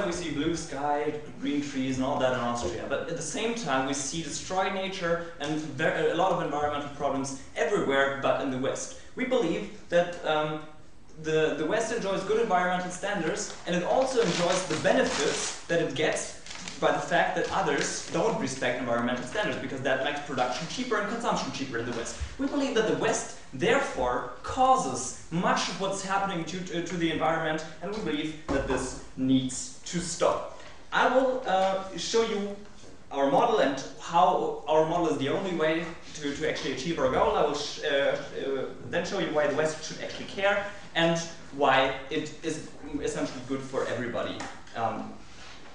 we see blue sky, green trees, and all that in Austria. But at the same time, we see destroyed nature and a lot of environmental problems everywhere but in the West. We believe that the West enjoys good environmental standards, and it also enjoys the benefits that it gets by the fact that others don't respect environmental standards, because that makes production cheaper and consumption cheaper in the West. We believe that the West, therefore, causes much of what's happening to the environment, and we believe that this needs to stop. I will show you our model and how our model is the only way to actually achieve our goal. I will then show you why the West should actually care and why it is essentially good for everybody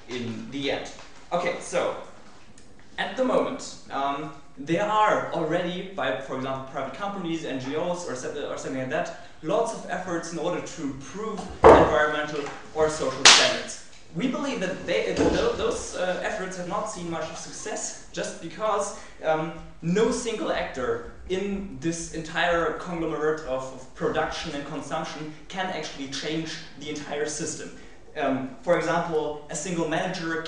in the end. Okay, so at the moment, there are already, by, for example, private companies, NGOs, or something like that, lots of efforts in order to improve environmental or social standards. We believe that those efforts have not seen much of success, just because no single actor in this entire conglomerate of production and consumption can actually change the entire system. For example, a single manager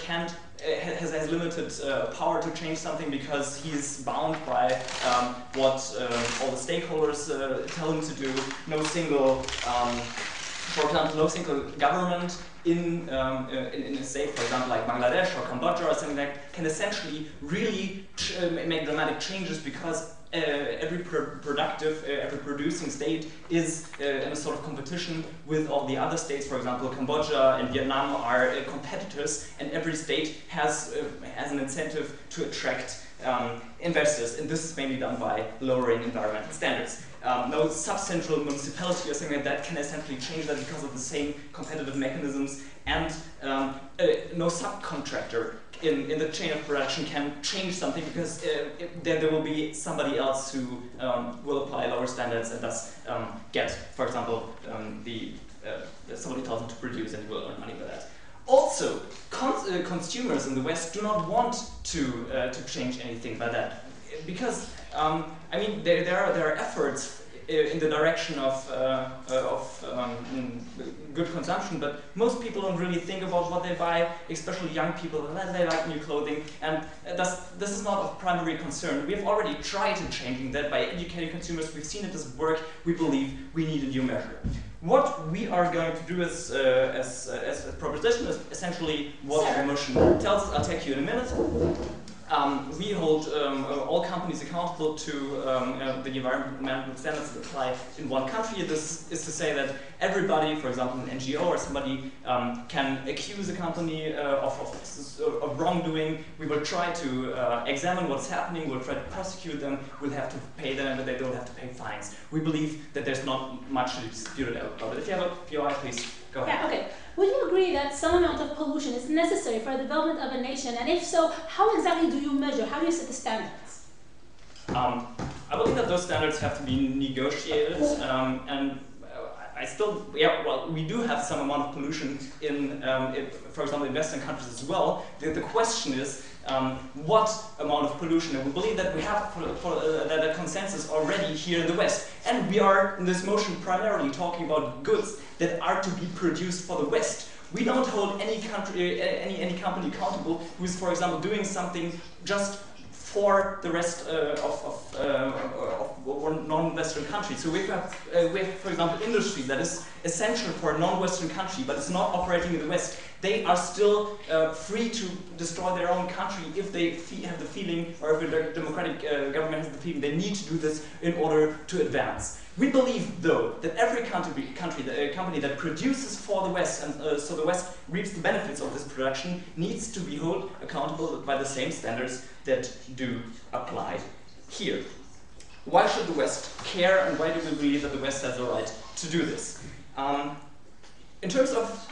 has limited power to change something because he's bound by what all the stakeholders tell him to do. No single, for example, no single government in a state, for example, like Bangladesh or Cambodia or something like that, can essentially really make dramatic changes, because every producing state is in a sort of competition with all the other states. For example, Cambodia and Vietnam are competitors, and every state has an incentive to attract investors, and this is mainly done by lowering environmental standards. No sub-central municipality or something like that can essentially change that because of the same competitive mechanisms, and no subcontractor in the chain of production can change something, because there will be somebody else who will apply lower standards and thus get, for example, somebody tells them to produce and will earn money by that. Also, consumers in the West do not want to change anything by that, because I mean there are efforts in the direction of good consumption, but most people don't really think about what they buy, especially young people. They like new clothing, and this is not of primary concern. We have already tried in changing that by educating consumers. We've seen it doesn't work. We believe we need a new measure. What we are going to do as a proposition is essentially what the motion tells us. I'll take you in a minute. We hold all companies accountable to the environmental standards that apply in one country. This is to say that everybody, for example, an NGO or somebody, can accuse a company of wrongdoing. We will try to examine what's happening. We'll try to prosecute them. We'll have to pay them, but they don't have to pay fines. We believe that there's not much to be disputed about it. If you have your eye, please go ahead. Yeah, okay. Would you agree that some amount of pollution is necessary for the development of a nation? And if so, how exactly do you measure? How do you set the standards? I believe that those standards have to be negotiated, and well, we do have some amount of pollution in, for example, in Western countries as well. The question is, what amount of pollution? And we believe that we have that consensus already here in the West. And we are, in this motion, primarily talking about goods that are to be produced for the West. We don't hold any country, any company accountable who is, for example, doing something just for the rest of non-Western countries. So we have, for example, industry that is essential for a non-Western country, but it's not operating in the West. They are still free to destroy their own country if they have the feeling, or if a democratic government has the feeling they need to do this in order to advance. We believe, though, that every company that produces for the West, and so the West reaps the benefits of this production, needs to be held accountable by the same standards that do apply here. Why should the West care, and why do we believe that the West has the right to do this? In terms of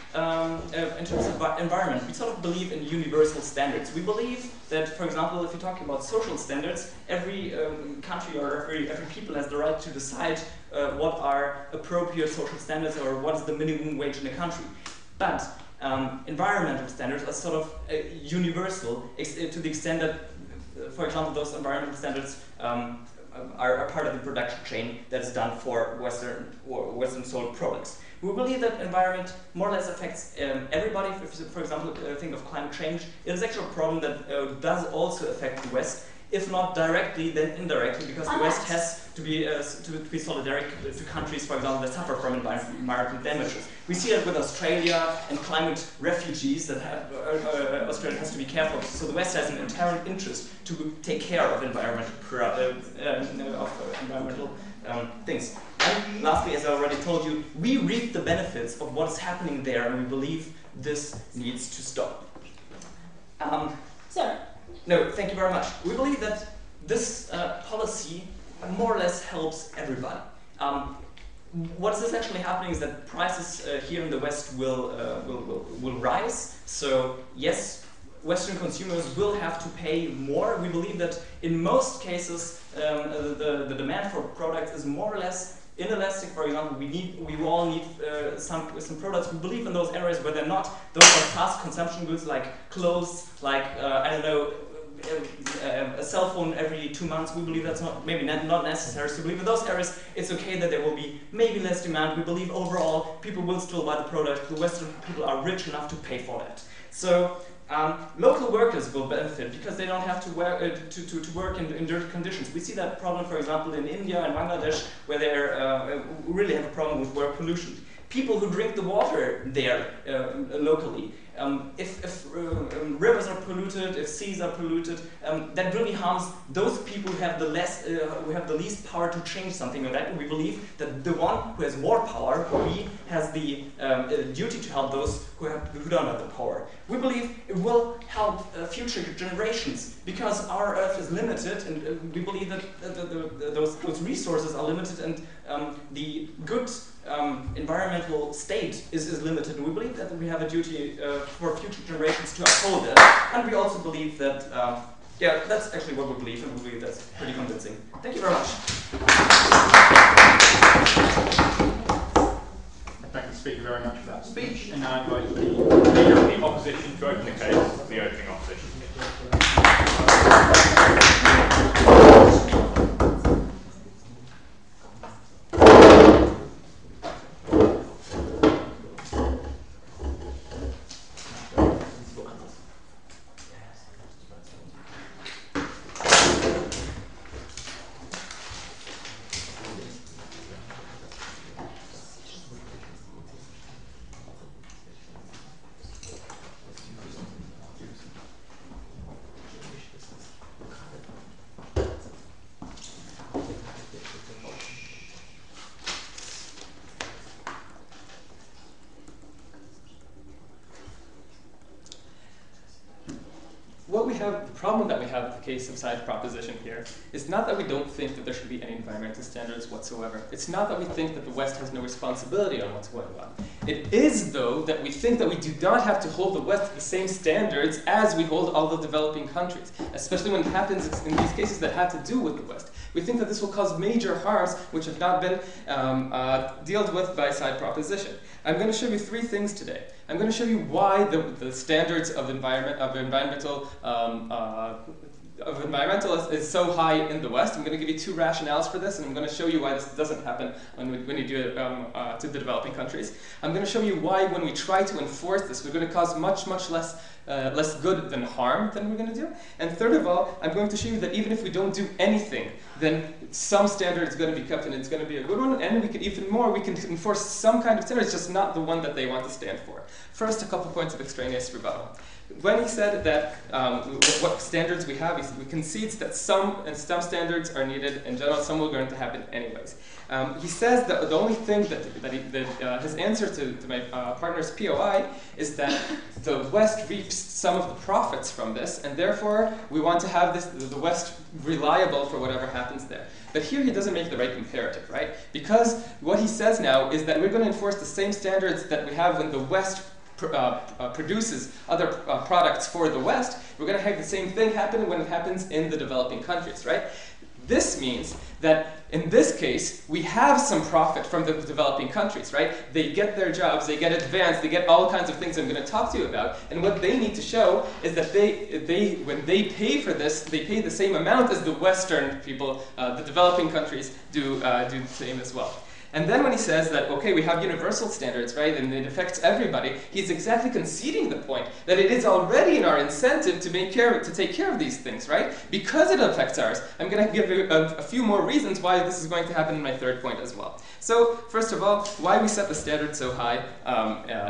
environment, we sort of believe in universal standards. We believe that, for example, if you're talking about social standards, every country or every people has the right to decide what are appropriate social standards, or what is the minimum wage in a country. But environmental standards are sort of universal to the extent that, for example, those environmental standards are part of the production chain that is done for Western sold products. We believe that environment more or less affects everybody. If you, for example, think of climate change, it is actually a problem that does also affect the West, if not directly, then indirectly, because the West has to be solidaric to countries, for example, that suffer from environmental damages. We see that with Australia and climate refugees that Australia has to be careful. So the West has an inherent interest to take care of environmental things. And lastly, as I already told you, we reap the benefits of what is happening there, and we believe this needs to stop. Sir. No, thank you very much. We believe that this policy more or less helps everybody. What is essentially happening is that prices here in the West will rise. So yes, Western consumers will have to pay more. We believe that in most cases the demand for products is more or less inelastic. For example, we all need some products. We believe in those areas where they're not. Those are fast consumption goods like clothes, like I don't know, a cell phone every 2 months. We believe that's not necessary. So we believe in those areas it's okay that there will be maybe less demand. We believe overall people will still buy the product. The Western people are rich enough to pay for that. So local workers will benefit because they don't have to work in dirty conditions. We see that problem, for example, in India and Bangladesh, where they really have a problem with work pollution. People who drink the water there locally. If rivers are polluted, if seas are polluted, that really harms those people who have the least power to change something like that. We believe that the one who has more power, has the duty to help those who don't have the power. We believe it will help future generations because our Earth is limited, and we believe that those resources are limited, and the good environmental state is limited. And we believe that we have a duty for future generations to uphold it. And we also believe that, yeah, that's actually what we believe, and we believe that's pretty convincing. Thank you very much. Thank the speaker very much for that speech. And now I invite the leader of the opposition to open the case, the opening opposition. The problem that we have with the case of side proposition here is not that we don't think that there should be any environmental standards whatsoever. It's not that we think that the West has no responsibility on what's going on. It is, though, that we think that we do not have to hold the West to the same standards as we hold all the developing countries, especially when it happens in these cases that have to do with the West. We think that this will cause major harms which have not been dealt with by side proposition. I'm going to show you 3 things today. I'm going to show you why the standards of environmental is so high in the West. I'm going to give you 2 rationales for this, and I'm going to show you why this doesn't happen when you do it to the developing countries. I'm going to show you why when we try to enforce this, we're going to cause much less good than harm than we're going to do. And third of all, I'm going to show you that even if we don't do anything, then some standard is going to be kept, and it's going to be a good one, and we can even more, we can enforce some kind of standard, it's just not the one that they want to stand for. First, a couple points of extraneous rebuttal. When he said that what standards we have, he concedes that some standards are needed in general, some are going to happen anyways. He says that the only thing that his answer to my partner's POI is that the West reaps some of the profits from this, and therefore we want to have the West reliable for whatever happens there. But here he doesn't make the right comparative, right? Because what he says now is that we're going to enforce the same standards that we have when the West produces other products for the West. We're going to have the same thing happen when it happens in the developing countries, right? This means that In this case, we have some profit from the developing countries, right? They get their jobs, they get advanced, they get all kinds of things I'm going to talk to you about. And what they need to show is that when they pay for this, they pay the same amount as the Western people, the developing countries do the same as well. And then when he says that, okay, we have universal standards, right, and it affects everybody, he's exactly conceding the point that it is already in our incentive to take care of these things, right? Because it affects ours. I'm going to give you a few more reasons why this is going to happen in my third point as well. So, first of all, why we set the standard so high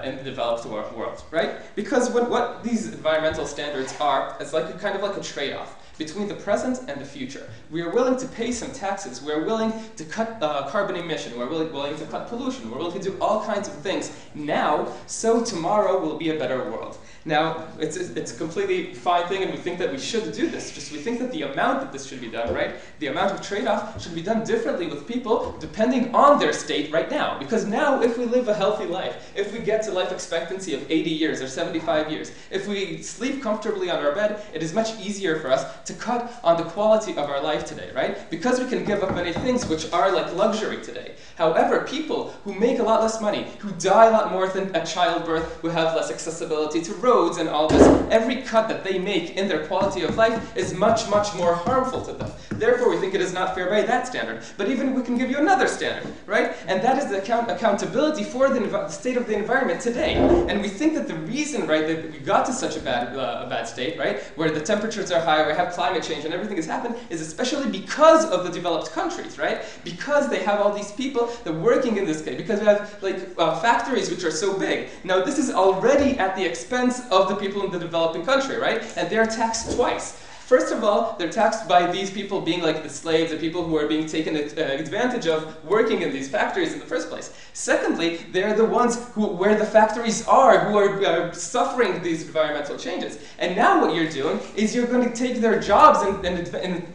in the developed world, right? Because what these environmental standards are, it's like kind of like a trade-off between the present and the future. We are willing to pay some taxes. We are willing to cut carbon emission. We're willing to cut pollution. We're willing to do all kinds of things now, so tomorrow will be a better world. Now, it's a completely fine thing, and we think that we should do this. Just we think that the amount that this should be done, right? The amount of trade-off should be done differently with people depending on their state right now. Because now, if we live a healthy life, if we get to life expectancy of 80 years or 75 years, if we sleep comfortably on our bed, it is much easier for us to cut on the quality of our life today, right? Because we can give up many things which are like luxury today. However, people who make a lot less money, who die a lot more than at childbirth, who have less accessibility to roads and all this, every cut that they make in their quality of life is much, much more harmful to them. Therefore, we think it is not fair by that standard. But even we can give you another standard, right? And that is the accountability for the state of the environment today. And we think that the reason, right, that we got to such a bad state, right, where the temperatures are high, we have climate change and everything has happened, is especially because of the developed countries, right? Because they have all these people that are working in this case, because we have like factories which are so big. Now, this is already at the expense of the people in the developing country, right? And they're taxed twice. First of all, they're taxed by these people being like the slaves, the people who are being taken advantage of working in these factories in the first place. Secondly, they're the ones where the factories are, who are suffering these environmental changes. And now what you're doing is you're going to take their jobs in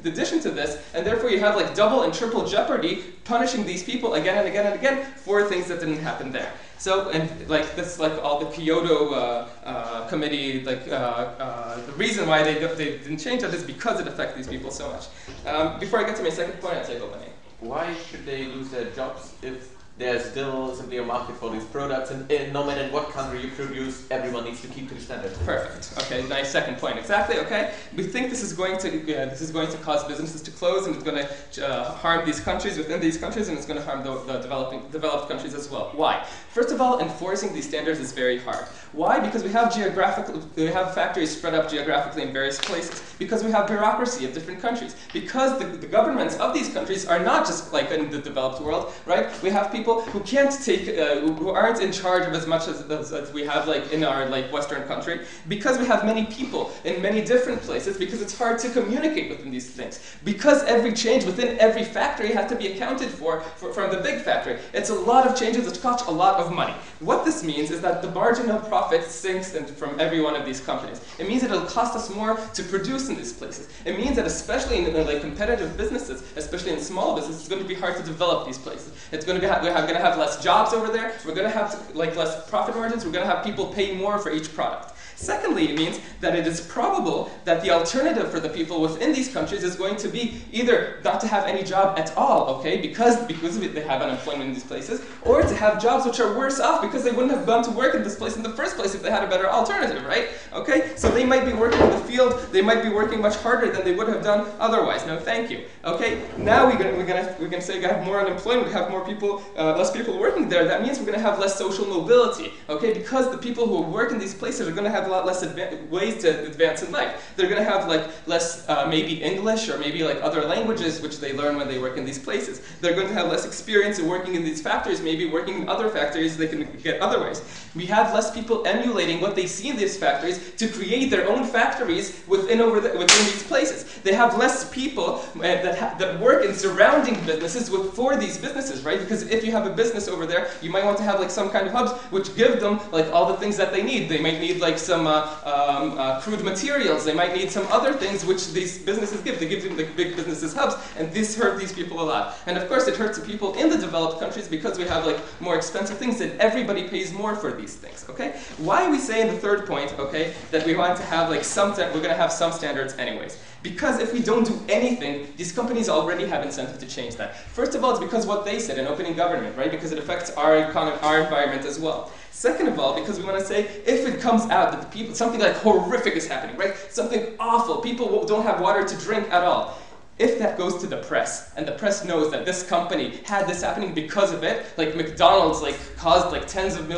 addition to this, and therefore you have like double and triple jeopardy punishing these people again and again and again for things that didn't happen there. So, and like this, like all the Kyoto committee, like the reason why they didn't change that is because it affects these people so much. Before I get to my second point, I'll take over. Why should they lose their jobs if there's still simply a market for these products, and no matter in what country you produce, everyone needs to keep to the standard? Perfect. Okay, nice second point. Exactly. Okay, we think this is going to cause businesses to close, and it's going to harm these countries within these countries, and it's going to harm the developed countries as well. Why? First of all, enforcing these standards is very hard. Why? Because we have factories spread up geographically in various places. Because we have bureaucracy of different countries. Because the governments of these countries are not just like in the developed world, right? We have people who can't take, who aren't in charge of as much as we have like in our like Western country. Because we have many people in many different places. Because it's hard to communicate within these things. Because every change within every factory has to be accounted for from the big factory. It's a lot of changes that cost a lot of money. What this means is that the marginal profit sinks from every one of these companies. It means that it'll cost us more to produce in these places. It means that especially in like competitive businesses, especially in small businesses, it's going to be hard to develop these places. It's going to be we're going to have less jobs over there. We're going to have like less profit margins. We're going to have people pay more for each product. Secondly, it means that it is probable that the alternative for the people within these countries is going to be either not to have any job at all, okay, because they have unemployment in these places, or to have jobs which are worse off because they wouldn't have gone to work in this place in the first place if they had a better alternative, right? Okay, so they might be working in the field, they might be working much harder than they would have done otherwise. No, thank you. Okay, now we're gonna say we have more unemployment, we have more people, less people working there. That means we're gonna have less social mobility, okay, because the people who work in these places are gonna have a lot less ways to advance in life. They're going to have like less maybe English or maybe like other languages which they learn when they work in these places. They're going to have less experience in working in these factories, maybe working in other factories they can get other ways. We have less people emulating what they see in these factories to create their own factories within these places. They have less people that work in surrounding businesses for these businesses, right? Because if you have a business over there, you might want to have like some kind of hubs which give them like all the things that they need. They might need like some some crude materials. They might need some other things which these businesses give. They give them the big businesses hubs, and this hurt these people a lot. And of course, it hurts the people in the developed countries because we have like more expensive things, and everybody pays more for these things. Okay? Why we say in the third point, okay, that we want to have like we're going to have some standards anyways. Because if we don't do anything, these companies already have incentive to change that. First of all, it's because what they said in opening government, right? Because it affects our economy, our environment as well. Second of all, because we want to say, if it comes out that the people, something like horrific is happening, right? Something awful, people don't have water to drink at all. If that goes to the press, and the press knows that this company had this happening because of it, like McDonald's like caused like tens of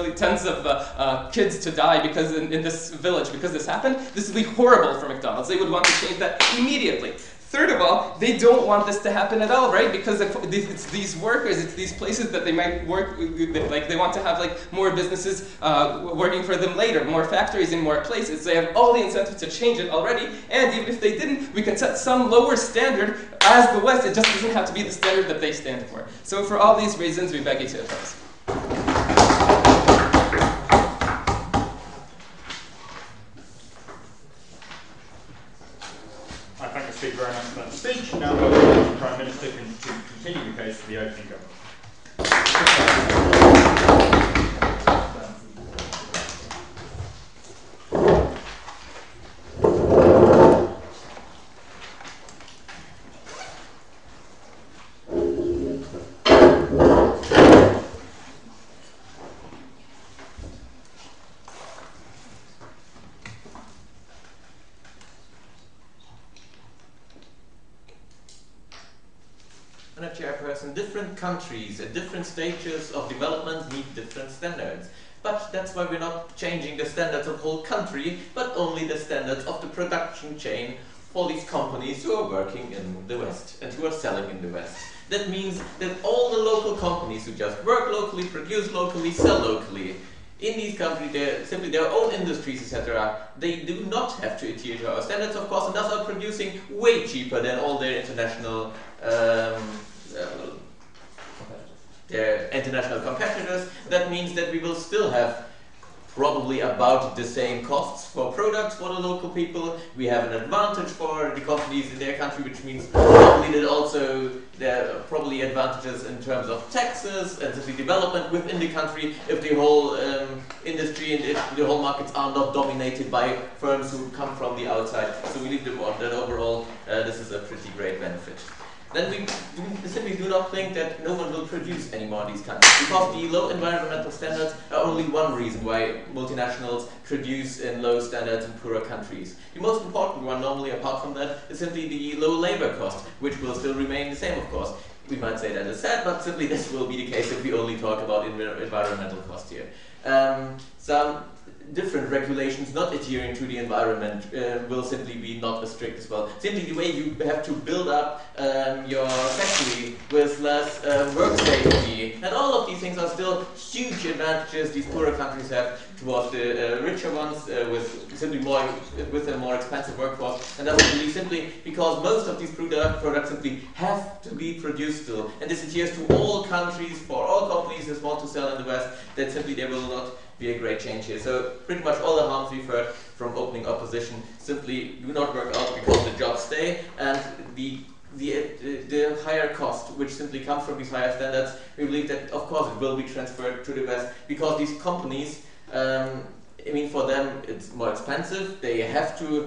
kids to die because in this village because this happened, this would be horrible for McDonald's. They would want to change that immediately. Third of all, they don't want this to happen at all, right? Because it's these workers, it's these places that they might work, like they want to have like more businesses working for them later, more factories in more places. They have all the incentive to change it already, and even if they didn't, we can set some lower standard as the West. It just doesn't have to be the standard that they stand for. So for all these reasons, we beg you to oppose. I thank the speaker very much for that speech. Now the Prime Minister can continue the case for the opening government. Chairperson, different countries at different stages of development need different standards. But that's why we're not changing the standards of the whole country, but only the standards of the production chain for these companies who are working in the West and who are selling in the West. That means that all the local companies who just work locally, produce locally, sell locally, in these countries, they're simply their own industries, etc. They do not have to adhere to our standards, of course, and thus are producing way cheaper than all their international competitors. That means that we will still have probably about the same costs for products for the local people. We have an advantage for the companies in their country, which means probably that also there are probably advantages in terms of taxes and the development within the country if the whole industry and if the whole markets are not dominated by firms who come from the outside. So we leave them on that overall. This is a pretty great benefit. Then we simply do not think that no one will produce anymore in these countries, because the low environmental standards are only one reason why multinationals produce in low standards in poorer countries. The most important one, normally apart from that, is simply the low labor cost, which will still remain the same, of course. We might say that is sad, but simply this will be the case if we only talk about environmental cost here. Some different regulations not adhering to the environment will simply be not as strict as well. Simply the way you have to build up your factory with less work safety, and all of these things are still huge advantages these poorer countries have towards the richer ones with a more expensive workforce. And that's really simply because most of these products simply have to be produced still, and this adheres to all countries for all companies that want to sell in the West. That simply there will not be a great change here. So pretty much all the harms we've heard from opening opposition simply do not work out because the jobs stay, and the higher cost which simply comes from these higher standards, we believe that of course it will be transferred to the West, because these companies, I mean, for them it's more expensive. They have to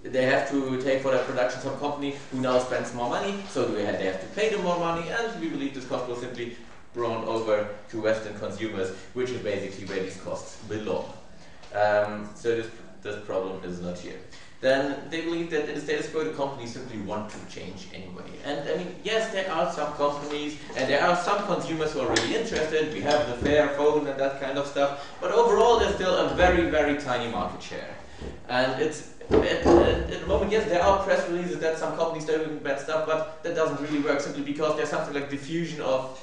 take for their production some company who now spends more money, so they have to pay them more money, and we believe this cost will simply brought over to Western consumers, which is basically where these costs belong. So this problem is not here. Then they believe that in the status quo, the companies simply want to change anyway. And I mean, yes, there are some companies and there are some consumers who are really interested. We have the fair phone and that kind of stuff. But overall, there's still a very, very tiny market share. And it's at the moment, yes, there are press releases that some companies are doing bad stuff, but that doesn't really work simply because there's something like diffusion of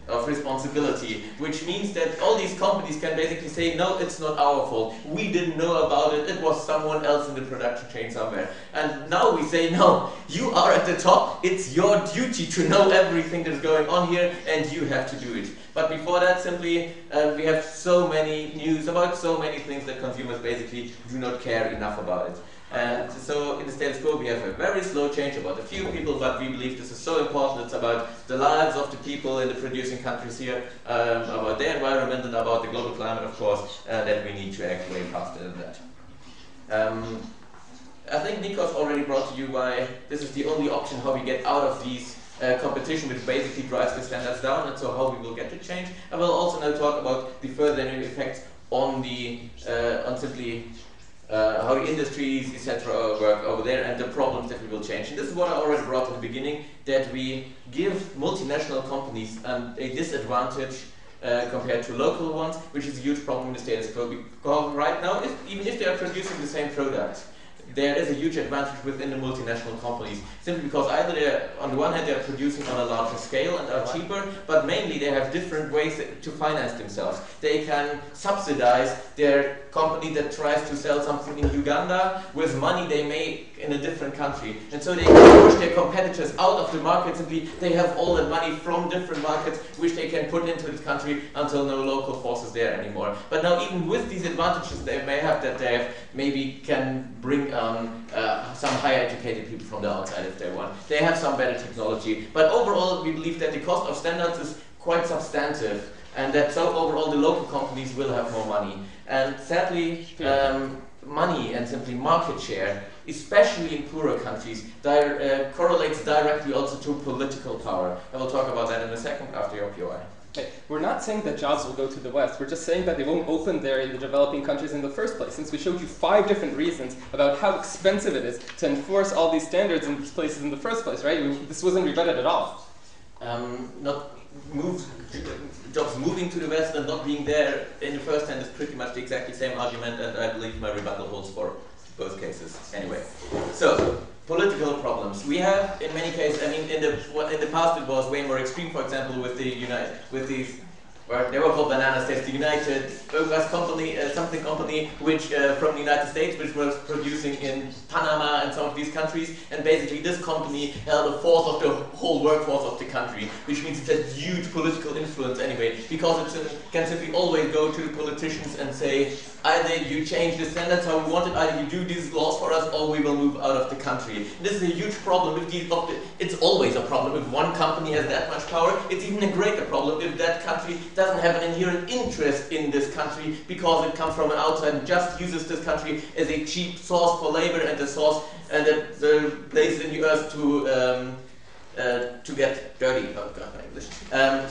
of responsibility, which means that all these companies can basically say, no, it's not our fault. We didn't know about it. It was someone else in the production chain somewhere. And now we say, no, you are at the top. It's your duty to know everything that's going on here, and you have to do it. But before that, simply, we have so many news about so many things that consumers basically do not care enough about it. And so in the status quo we have a very slow change about a few people, but we believe this is so important. It's about the lives of the people in the producing countries here, about their environment and about the global climate, of course, that we need to act way faster than that. I think Nikos already brought to you why this is the only option how we get out of these competition, which basically drives the standards down, and so how we will get to change. I will also now talk about the further effects on the on simply how the industries, etc. work over there and the problems that we will change. And this is what I already brought in the beginning, that we give multinational companies a disadvantage compared to local ones, which is a huge problem in the status quo. Because right now, even if they are producing the same product, there is a huge advantage within the multinational companies, simply because either they're, on the one hand, they're producing on a larger scale and are cheaper, but mainly they have different ways to finance themselves. They can subsidize their company that tries to sell something in Uganda with money they make in a different country. And so they can push their competitors out of the market. Simply, they have all that money from different markets which they can put into this country until no local force is there anymore. But now, even with these advantages they may have, that they have, maybe can bring some higher educated people from the outside if they want. They have some better technology. But overall, we believe that the cost of standards is quite substantive, and that so overall the local companies will have more money. And sadly, money and simply market share, especially in poorer countries, correlates directly also to political power. I will talk about that in a second after your POI. Okay. We're not saying that jobs will go to the West. We're just saying that they won't open there in the developing countries in the first place, since we showed you 5 different reasons about how expensive it is to enforce all these standards in these places in the first place, right? This wasn't rebutted at all. Jobs moving to the West and not being there in the first hand is pretty much the exactly same argument, and I believe my rebuttal holds for both cases. Anyway, so political problems. We have, in many cases, I mean, in the past it was way more extreme. For example, with these, well, they were called banana states. The United Gas Company, something company, which from the United States, which was producing in Panama and some of these countries, and basically this company held a fourth of the whole workforce of the country, which means it has huge political influence anyway, because it can simply always go to the politicians and say, either you change the standards how we want it, either you do these laws for us, or we will move out of the country. And this is a huge problem. It's always a problem if one company has that much power. It's even a greater problem if that country doesn't have an inherent interest in this country because it comes from an outside and just uses this country as a cheap source for labor and the source and the place in the earth to get dirty. Oh God, my English.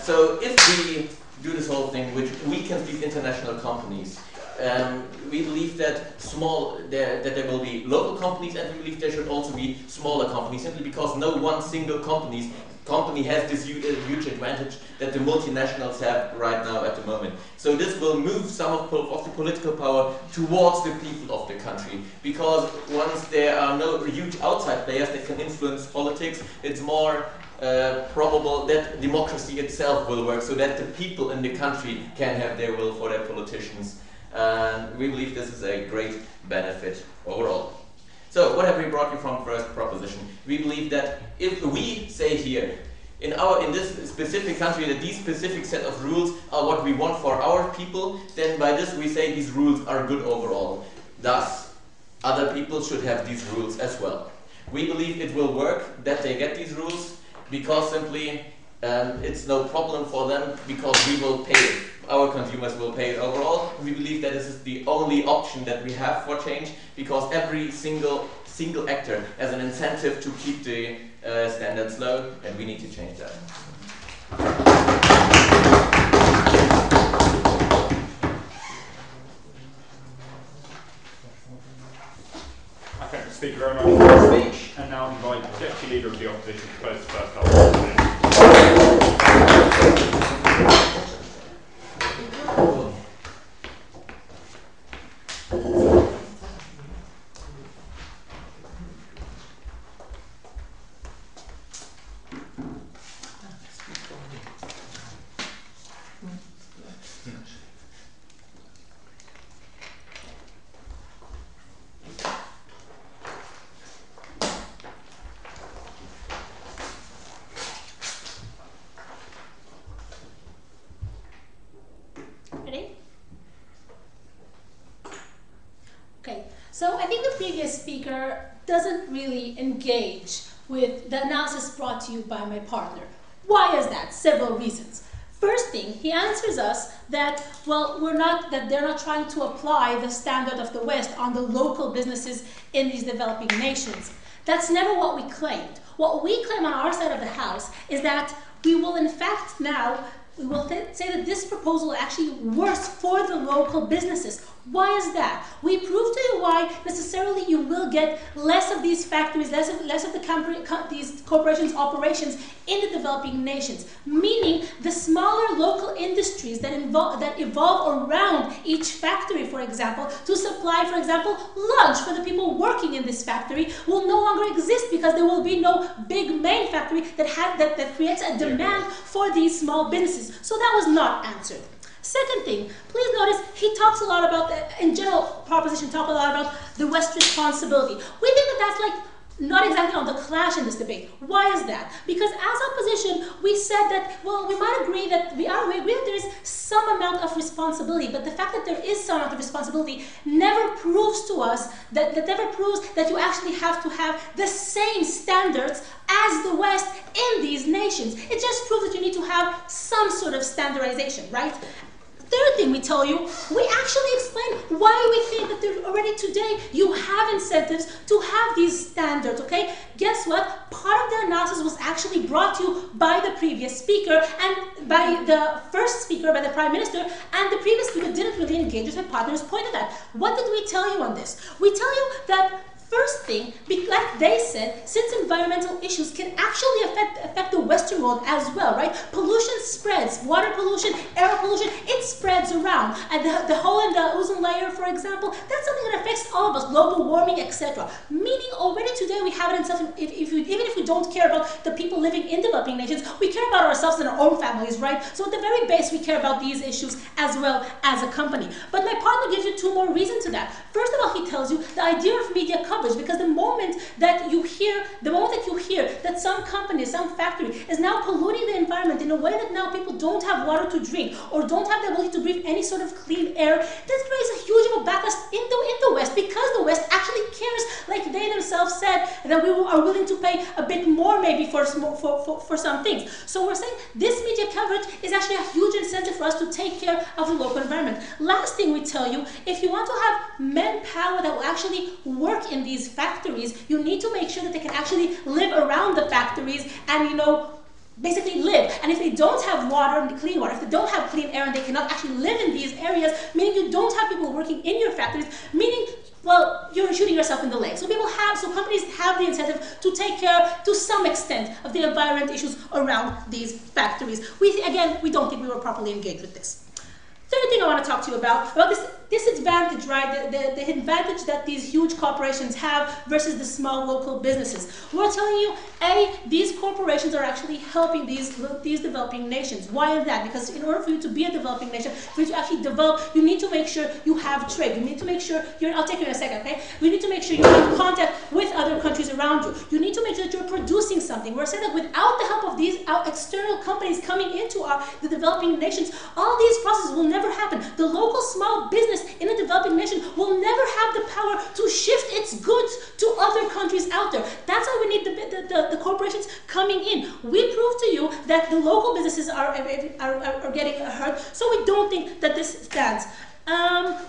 So if we do this whole thing, which weakens these international companies, we believe that that there will be local companies, and we believe there should also be smaller companies, simply because no one single company has this huge advantage that the multinationals have right now at the moment. So this will move some of the political power towards the people of the country, because once there are no huge outside players that can influence politics, it's more probable that democracy itself will work, so that the people in the country can have their will for their politicians. And we believe this is a great benefit overall. So what have we brought you from first proposition? We believe that if we say here, in this specific country, that these specific set of rules are what we want for our people, then by this we say these rules are good overall. Thus, other people should have these rules as well. We believe it will work that they get these rules, because simply it's no problem for them, because we will pay it. Our consumers will pay it overall. We believe that this is the only option that we have for change, because every single actor has an incentive to keep the standards low, and we need to change that. I thank the speaker very much for his speech, and now invite the Deputy Leader of the Opposition to close the first half. Ready? Okay, so I think the previous speaker doesn't really engage with the analysis brought to you by my partner. Why is that? Several reasons. First thing, he answers us that, well, they're not trying to apply the standard of the West on the local businesses in these developing nations. That's never what we claimed. What we claim on our side of the house is that we will in fact now, we will say that this proposal actually works for the local businesses. Why is that? We prove to you why necessarily you will get less of these factories, less of these corporations' operations in the developing nations, meaning the smaller local industries that evolve around each factory, for example, to supply, for example, lunch for the people working in this factory will no longer exist because there will be no big main factory that creates a demand for these small businesses. So that was not answered. Second thing, please notice he talks a lot about, in general proposition, talk a lot about the West's responsibility. We think that that's like not exactly on the clash in this debate. Why is that? Because as opposition, we said that, well, we might agree that we agree that there is some amount of responsibility, but the fact that there is some amount of responsibility never proves to us that never proves that you actually have to have the same standards as the West in these nations. It just proves that you need to have some sort of standardization, right? Third thing we tell you, we actually explain why we think that there already today you have incentives to have these standards, okay? Guess what? Part of the analysis was actually brought to you by the previous speaker and by the first speaker, by the Prime Minister, and the previous speaker didn't really engage with my partner's point of that. What did we tell you on this? We tell you that first thing, like they said, since environmental issues can actually affect the Western world as well, right? Pollution spreads, water pollution, air pollution, it spreads around. And the hole in the ozone layer, for example, that's something that affects all of us, global warming, etc. Meaning already today we have it in something, even if we don't care about the people living in developing nations, we care about ourselves and our own families, right? So at the very base, we care about these issues as well as a company. But my partner gives you two more reasons to that. First of all, he tells you the idea of media coverage, because the moment that you hear that some company, some factory is now polluting the environment in a way that now people don't have water to drink or don't have the ability to breathe any sort of clean air, that creates a huge of a backlash in the West, because the West actually cares, like they themselves said, that we are willing to pay a bit more maybe for some things. So we're saying this media coverage is actually a huge incentive for us to take care of the local environment. Last thing we tell you, if you want to have manpower that will actually work in these factories, you need to make sure that they can actually live around the factories and, you know, basically live. And if they don't have water and clean water, if they don't have clean air and they cannot actually live in these areas, meaning you don't have people working in your factories, meaning, well, you're shooting yourself in the leg. So companies have the incentive to take care, to some extent, of the environment issues around these factories. Again, we don't think we were properly engaged with this. Third thing I want to talk to you about this disadvantage, right? The advantage that these huge corporations have versus the small local businesses. We're telling you, A, these corporations are actually helping these developing nations. Why is that? Because in order for you to be a developing nation, for you to actually develop, you need to make sure you have trade. You need to make sure I'll take you in a second, okay? You need to make sure you have contact with other countries around you. You need to make sure that you're producing something. We're saying that without the help of these external companies coming into the developing nations, all these processes will never happen. The local small business in a developing nation will never have the power to shift its goods to other countries out there. That's why we need the corporations coming in. We prove to you that the local businesses are getting hurt, so we don't think that this stands.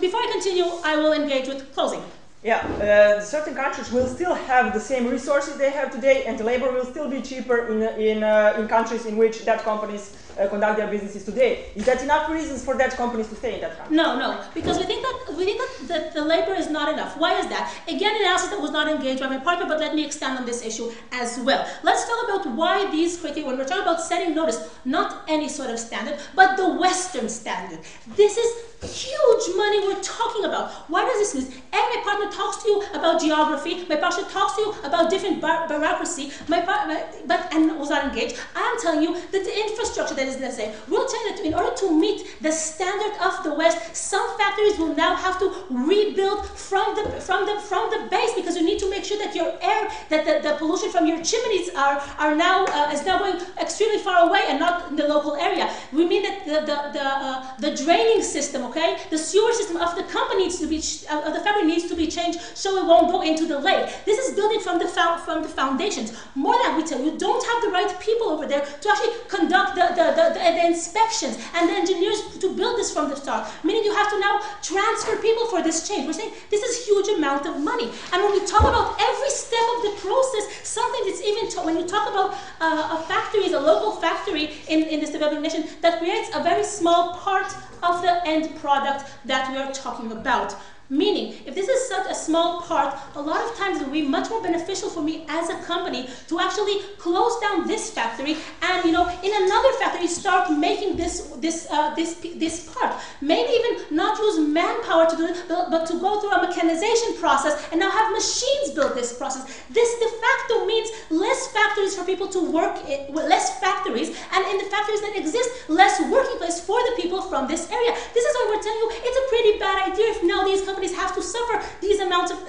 Before I continue, I will engage with closing. Yeah, certain countries will still have the same resources they have today, and the labor will still be cheaper in countries in which that companies conduct their businesses today. Is that enough reasons for that companies to stay in that country? No, because we think that the labor is not enough. Why is that? Again, analysis that was not engaged by my partner, but let me expand on this issue as well. Let's talk about why these criteria, when we're talking about setting notice, not any sort of standard, but the Western standard. This is huge money we're talking about. Why does this mean? And my partner talks to you about geography, my partner talks to you about different bureaucracy, and was not engaged. I am telling you that the infrastructure that is necessary. We'll tell you that in order to meet the standard of the West, some factories will now have to rebuild from the base, because you need to make sure that your air, that the pollution from your chimneys is now going extremely far away and not in the local area. We mean that the draining system, okay, the sewer system of the company needs to be of the factory needs to be changed so it won't go into the lake. This is building from the foundations. More than we tell you, don't have the right people over there to actually conduct the inspections and the engineers to build this from the start. Meaning you have to now transfer people for this change. We're saying this is a huge amount of money. And when we talk about every step of the process, something that's even when you talk about a factory, a local factory in this developing nation, that creates a very small part of the end product that we are talking about. Meaning, if this is such a small part, a lot of times it will be much more beneficial for me as a company to actually close down this factory and, in another factory start making this part. Maybe even not use manpower to do it, but to go through a mechanization process and now have machines build this process. This de facto means less factories for people to work in, less factories, and in the factories that exist, less working place for the people from this area. This is why we're telling you it's a pretty bad idea if now these companies have to suffer these amounts of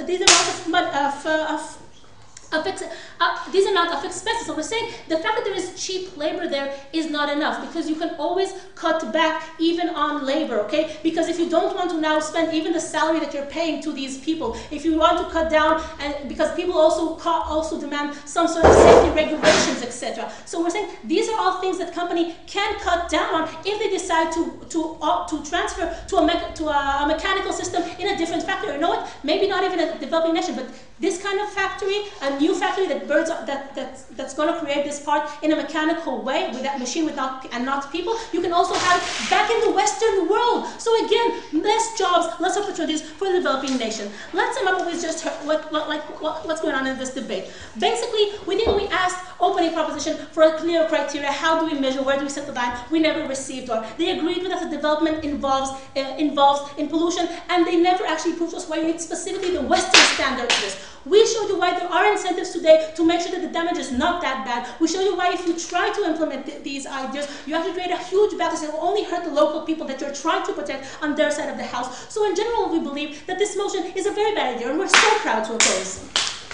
expenses. So we're saying the fact that there is cheap labor there is not enough, because you can always cut back even on labor, okay? Because if you don't want to now spend even the salary that you're paying to these people, if you want to cut down, and because people also demand some sort of safety regulations, etc. So we're saying these are all things that company can cut down on if they decide to transfer to a mechanical system in a different factory. You know what? Maybe not even a developing nation, but this kind of factory, a new factory that's going to create this part in a mechanical way with that machine and not people, you can also have back in the Western world. So again, less jobs, less opportunities for the developing nation. Let's sum up what we just heard, what's going on in this debate. Basically, we asked opening proposition for a clear criteria. How do we measure? Where do we set the line? We never received one. They agreed with us that development involves in pollution, and they never actually proved to us why you need specifically the Western standard for this. We showed you why there are incentives today to make sure that the damage is not that bad. We showed you why if you try to implement these ideas, you have to create a huge backlash that will only hurt the local people that you're trying to protect on their side of the house. So in general, we believe that this motion is a very bad idea, and we're so proud to oppose.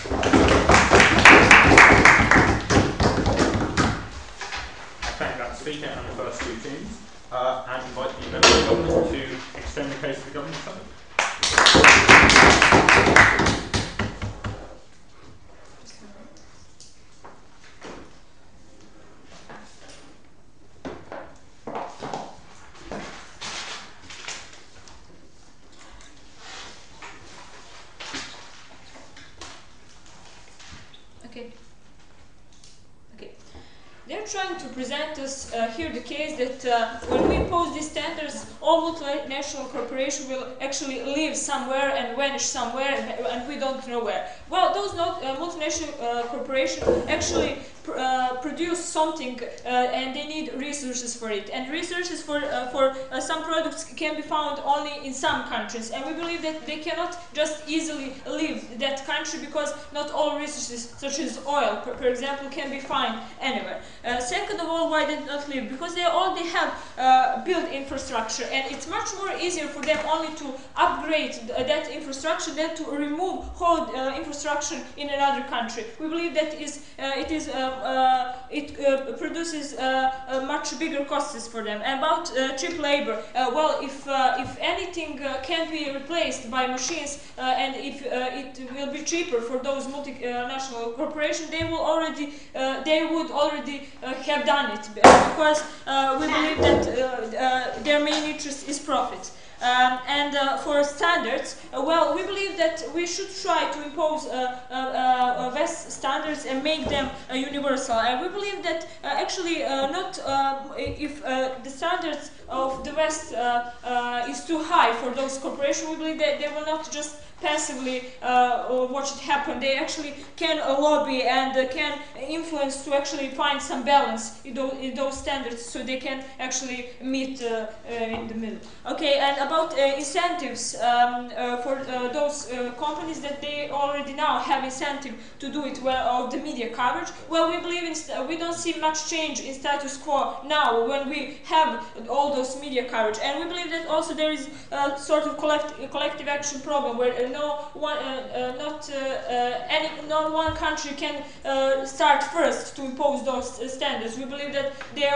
I thank that speaker and the first two teams, and invite the member of the government to extend the case to the government side. They're trying to present us here the case that when we impose these standards, all multinational corporations will actually live somewhere and vanish somewhere, and we don't know where. Well, those multinational corporations actually produce something and they need resources for it, and resources for some products can be found only in some countries, and we believe that they cannot just easily leave that country because not all resources such as oil, for example, can be found anywhere. Second of all, why they not leave? Because they already have built infrastructure, and it's much more easier for them only to upgrade that infrastructure than to remove whole infrastructure in another country. We believe that it produces much bigger costs for them. About cheap labor, well, if anything can be replaced by machines, and if it will be cheaper for those multinational corporations, they would already have done it, because we believe that their main interest is profit. For standards, well, we believe that we should try to impose West standards and make them universal. And we believe that actually not if the standards of the West is too high for those corporations, we believe that they will not just passively watch it happen. They actually can lobby and can influence to actually find some balance in those standards, so they can actually meet in the middle. Okay, and about incentives for those companies that they already now have incentive to do it well of the media coverage. Well, we believe we don't see much change in status quo now when we have all those media coverage, and we believe that also there is a sort of collective action problem where not one country can start first to impose those standards. We believe that they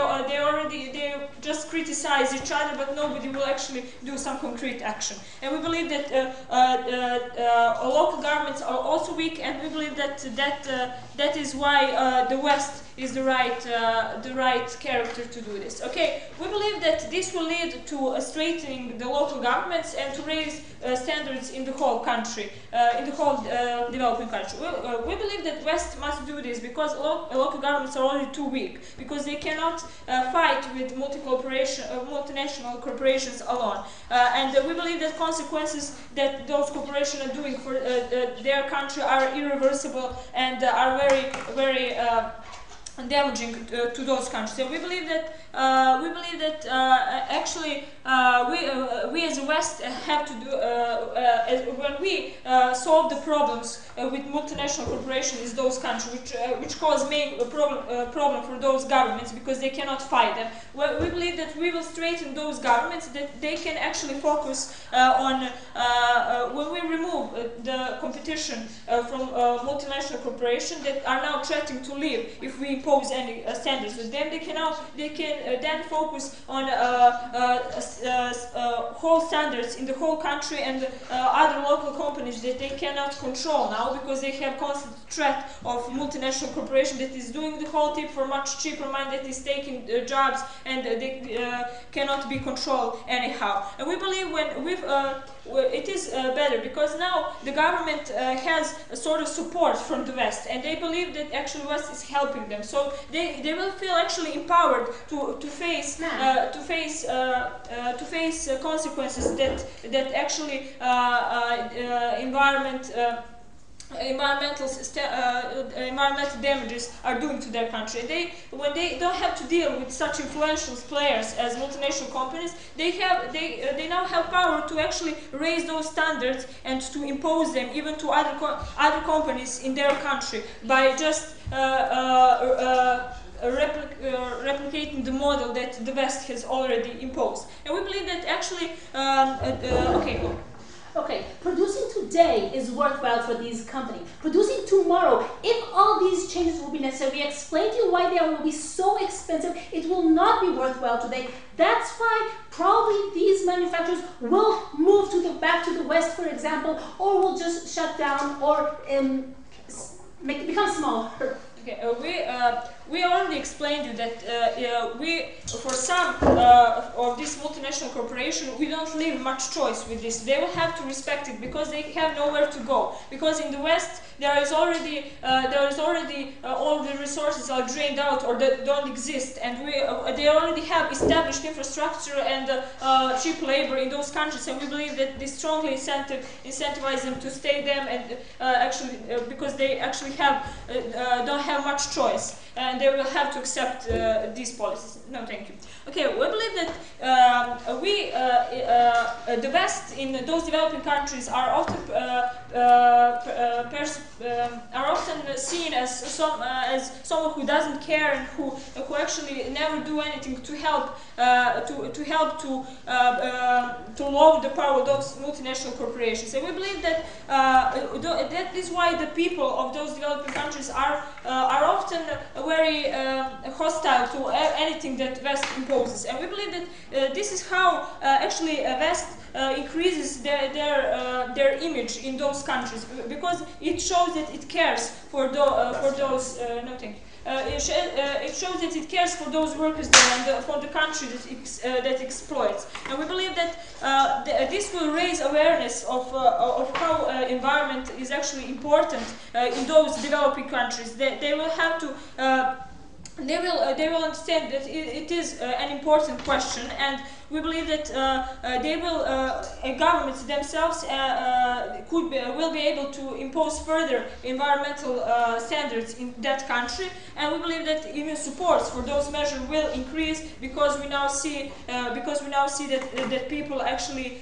just criticize each other, but nobody will actually do some concrete action. And we believe that local governments are also weak, and we believe that that is why the West is the right character to do this. Okay, we believe that this will lead to strengthening the local governments and to raise standards in the whole country, in the whole developing country. We believe that West must do this because local governments are already too weak, because they cannot fight with multinational corporations alone. And we believe that consequences that those corporations are doing for their country are irreversible and are very, very damaging to those countries. So we believe that actually we as the West have to do when we solve the problems with multinational corporations in those countries, which cause main problem for those governments because they cannot fight them. Well, we believe that we will strengthen those governments, that they can actually focus on when we remove the competition from multinational corporations that are now threatening to leave if we impose any standards with them. They can then focus on whole standards in the whole country and other local companies that they cannot control now because they have constant threat of multinational corporation that is doing the whole thing for much cheaper money, that is taking jobs, and they cannot be controlled anyhow. And we believe it is better because now the government has a sort of support from the West, and they believe that actually West is helping them. So they will feel actually empowered to face consequences that actually environmental damages are doing to their country. When they don't have to deal with such influential players as multinational companies, they now have power to actually raise those standards and to impose them even to other companies in their country by just replicating the model that the West has already imposed. And we believe that actually Okay, producing today is worthwhile for these companies. Producing tomorrow, if all these changes will be necessary, we explained to you why they will be so expensive, it will not be worthwhile today. That's why probably these manufacturers will move back to the West, for example, or will just shut down or become smaller. Okay, we already explained you that for some of this multinational corporation, we don't leave much choice with this. They will have to respect it because they have nowhere to go. Because in the West, there is already all the resources are drained out or they don't exist, and they already have established infrastructure and cheap labor in those countries, and we believe that they strongly incentivize them to stay there, and actually because they actually don't have much choice, and they will have to accept these policies. No, thank you. Okay, we believe that the West in those developing countries are often seen as someone who doesn't care and who actually never do anything to help to lower the power of those multinational corporations. And we believe that that is why the people of those developing countries are often very hostile to anything that West imposes. And we believe that this is how actually West increases their image in those countries, because it shows that it cares for those. It shows that it cares for those workers there and for the country that exploits. And we believe that this will raise awareness of how environment is actually important in those developing countries. They will have to they will understand that it is an important question, and we believe that they will governments themselves will be able to impose further environmental standards in that country, and we believe that even supports for those measures will increase because we now see that people actually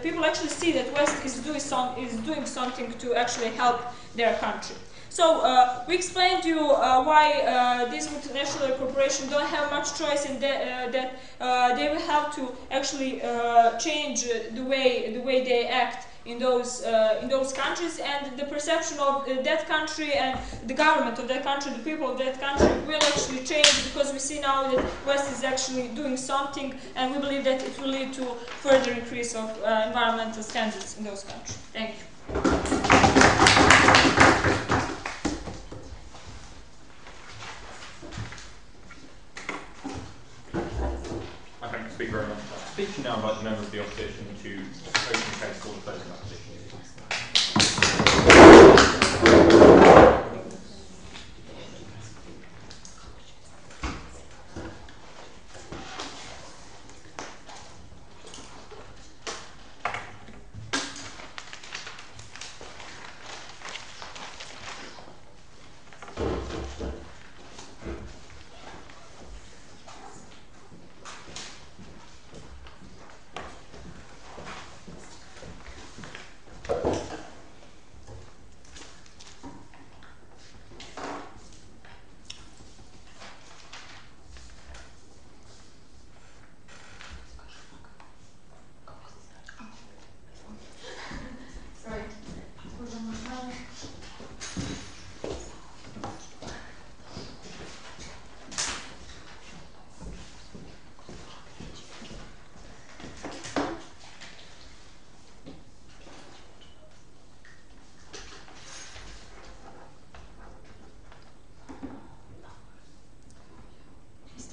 people actually see that West is doing something to actually help their country. So we explained to you why these multinational corporations don't have much choice in that they will have to actually change the way they act in those countries, and the perception of that country and the government of that country, the people of that country will actually change, because we see now that West is actually doing something, and we believe that it will lead to further increase of environmental standards in those countries. Thank you. Speak very much for that speech. Now I'd like the member of the opposition to open the case for the closing opposition.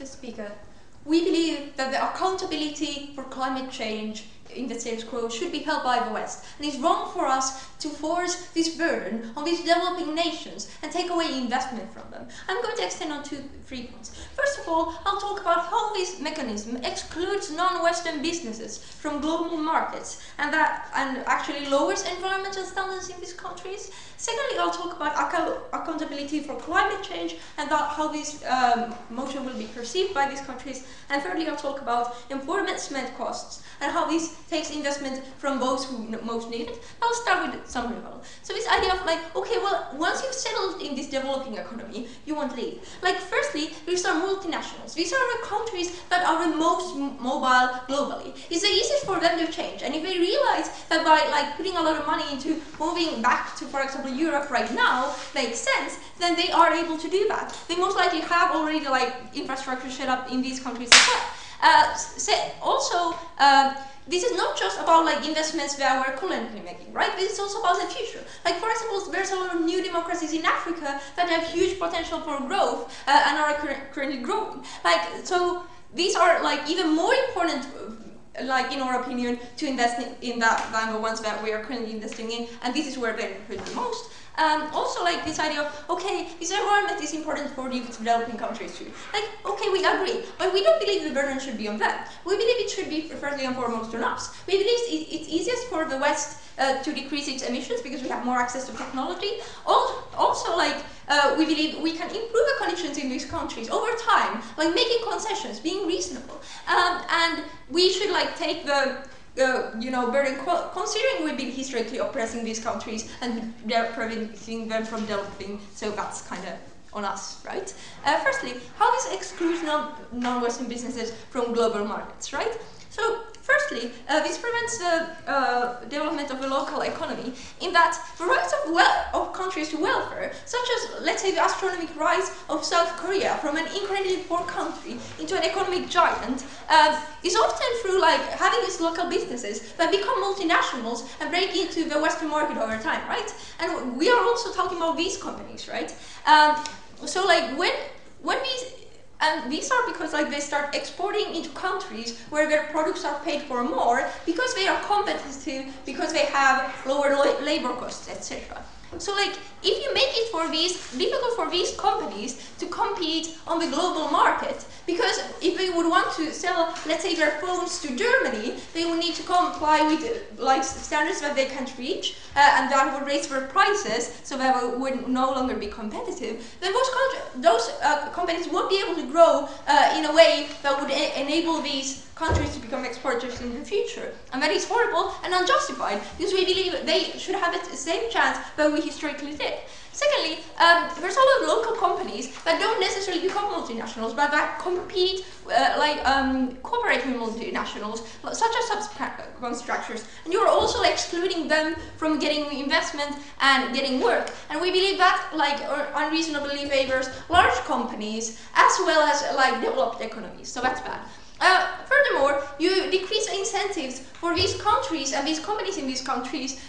Speaker, we believe that the accountability for climate change in the status quo should be held by the West, and it's wrong for us to force this burden on these developing nations and take away investment from them. I'm going to extend on 3 points. First of all, I'll talk about how this mechanism excludes non-Western businesses from global markets and actually lowers environmental standards in these countries. Secondly, I'll talk about accountability for climate change and how this motion will be perceived by these countries. And thirdly, I'll talk about investment costs and how this takes investment from those who most need it. I'll start with some rebuttal. So this idea of like, okay, well, once you've settled in this developing economy, you won't leave. Like, firstly, these are multinationals. These are the countries that are the most mobile globally. It's the easiest for them to change. And if they realize that by like putting a lot of money into moving back to, for example, Europe right now makes sense, then they are able to do that. They most likely have already like infrastructure set up in these countries as well. This is not just about like investments that we're currently making, right? This is also about the future. Like, for example, there's a lot of new democracies in Africa that have huge potential for growth and are currently growing. Like, so these are like even more important, like in our opinion, to invest in that than the ones that we are currently investing in, and this is where they benefit the most. Also, like this idea of, okay, this environment is important for the developing countries too. Like, okay, we agree, but we don't believe the burden should be on them. We believe it should be firstly and foremost on us. We believe it's easiest for the West to decrease its emissions because we have more access to technology. Also, like, we believe we can improve the conditions in these countries over time, like making concessions, being reasonable, and we should like take the burden, considering we've been historically oppressing these countries and they're preventing them from developing, so that's kind of on us, right? Firstly, how this excludes non-Western businesses from global markets, right? So, firstly, this prevents the development of a local economy in that the rise of countries to welfare, such as, let's say, the astronomical rise of South Korea from an incredibly poor country into an economic giant, is often through like having these local businesses that become multinationals and break into the Western market over time, right? And we are also talking about these companies, right? So like when these are because like they start exporting into countries where their products are paid for more because they are competitive, because they have lower labor costs, etc. So like, if you make it difficult for these companies to compete on the global market, because if they would want to sell, let's say, their phones to Germany, they would need to comply with like standards that they can't reach, and that would raise their prices, so that they would no longer be competitive. Then those companies won't be able to grow in a way that would enable these countries to become exporters in the future. And that is horrible and unjustified, because we believe they should have the same chance that we historically did. Secondly, there's a lot of local companies that don't necessarily become multinationals, but that compete, cooperate with multinationals, such as subcontractors. And you're also excluding them from getting investment and getting work. And we believe that unreasonably favors large companies as well as developed economies. So that's bad. Furthermore, you decrease incentives for these countries and these companies in these countries